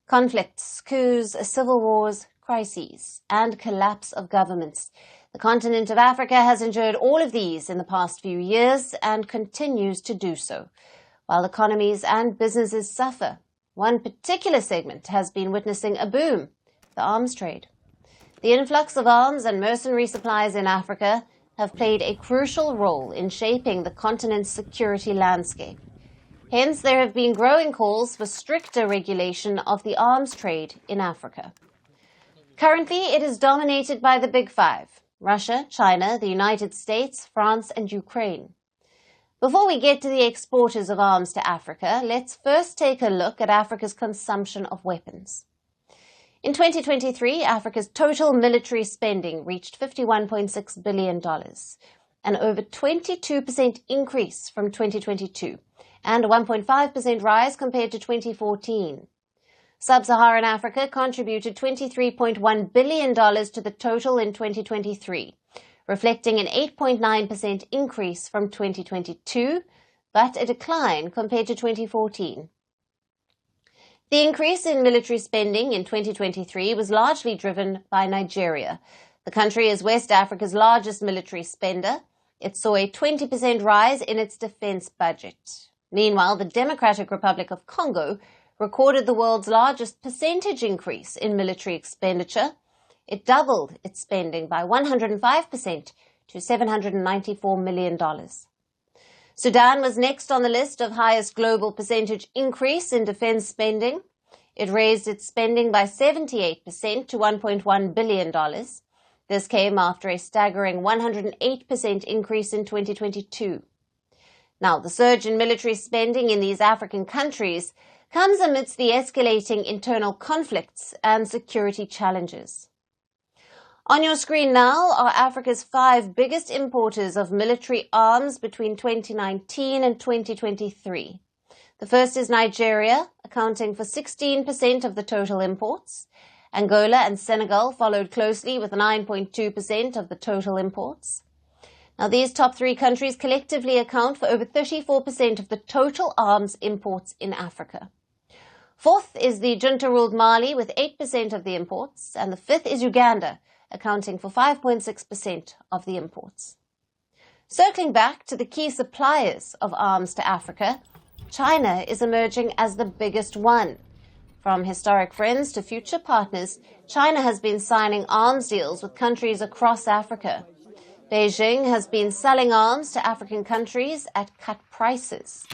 Conflicts, coups, civil wars, crises, and collapse of governments. The continent of Africa has endured all of these in the past few years and continues to do so. While economies and businesses suffer, one particular segment has been witnessing a boom: the arms trade. The influx of arms and mercenary supplies in Africa have played a crucial role in shaping the continent's security landscape. Hence, there have been growing calls for stricter regulation of the arms trade in Africa. Currently, it is dominated by the Big Five: Russia, China, the United States, France, and Ukraine. Before we get to the exporters of arms to Africa, let's first take a look at Africa's consumption of weapons. In 2023, Africa's total military spending reached $51.6 billion, an over 22% increase from 2022, and a 1.5% rise compared to 2014. Sub-Saharan Africa contributed $23.1 billion to the total in 2023, reflecting an 8.9% increase from 2022, but a decline compared to 2014. The increase in military spending in 2023 was largely driven by Nigeria. The country is West Africa's largest military spender. It saw a 20% rise in its defense budget. Meanwhile, the Democratic Republic of Congo recorded the world's largest percentage increase in military expenditure. It doubled its spending by 105% to $794 million. Sudan was next on the list of highest global percentage increase in defense spending. It raised its spending by 78% to $1.1 billion. This came after a staggering 108% increase in 2022. Now, the surge in military spending in these African countries comes amidst the escalating internal conflicts and security challenges. On your screen now are Africa's 5 biggest importers of military arms between 2019 and 2023. The first is Nigeria, accounting for 16% of the total imports. Angola and Senegal followed closely with 9.2% of the total imports. Now, these top 3 countries collectively account for over 34% of the total arms imports in Africa. Fourth is the junta-ruled Mali with 8% of the imports, and the fifth is Uganda, accounting for 5.6% of the imports. Circling back to the key suppliers of arms to Africa, China is emerging as the biggest one. From historic friends to future partners, China has been signing arms deals with countries across Africa. Beijing has been selling arms to African countries at cut prices.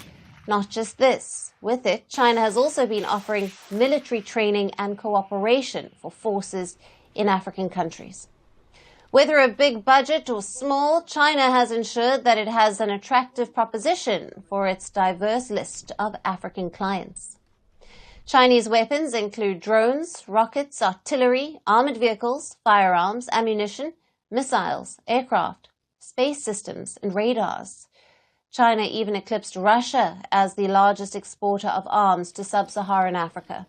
Not just this. With it, China has also been offering military training and cooperation for forces in African countries. Whether a big budget or small, China has ensured that it has an attractive proposition for its diverse list of African clients. Chinese weapons include drones, rockets, artillery, armored vehicles, firearms, ammunition, missiles, aircraft, space systems, and radars. China even eclipsed Russia as the largest exporter of arms to sub-Saharan Africa.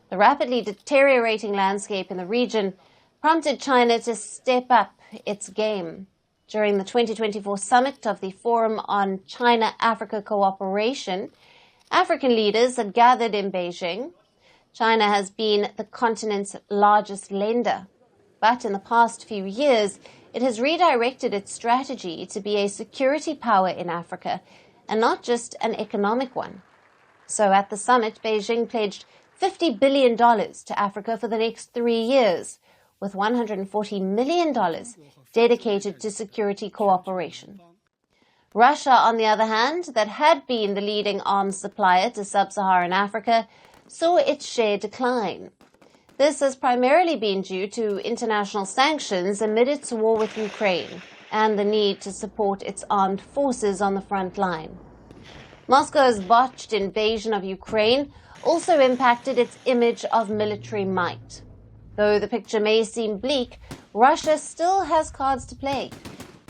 The rapidly deteriorating landscape in the region prompted China to step up its game. During the 2024 summit of the Forum on China-Africa Cooperation, African leaders had gathered in Beijing. China has been the continent's largest lender, but in the past few years, it has redirected its strategy to be a security power in Africa and not just an economic one. So at the summit, Beijing pledged $50 billion to Africa for the next 3 years, with $140 million dedicated to security cooperation. Russia, on the other hand, that had been the leading arms supplier to sub-Saharan Africa, saw its share decline. This has primarily been due to international sanctions amid its war with Ukraine and the need to support its armed forces on the front line. Moscow's botched invasion of Ukraine also impacted its image of military might. Though the picture may seem bleak, Russia still has cards to play.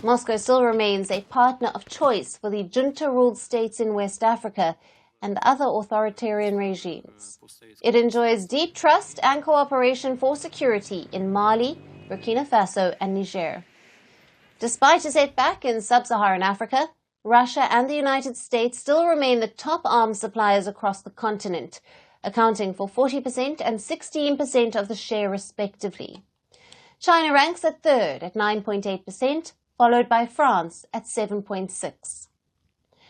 Moscow still remains a partner of choice for the junta-ruled states in West Africa and other authoritarian regimes. It enjoys deep trust and cooperation for security in Mali, Burkina Faso, and Niger. Despite a setback in sub-Saharan Africa, Russia and the United States still remain the top arms suppliers across the continent, accounting for 40% and 16% of the share respectively. China ranks at third at 9.8%, followed by France at 7.6%.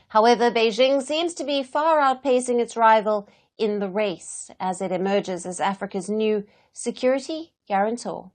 However, Beijing seems to be far outpacing its rival in the race as it emerges as Africa's new security guarantor.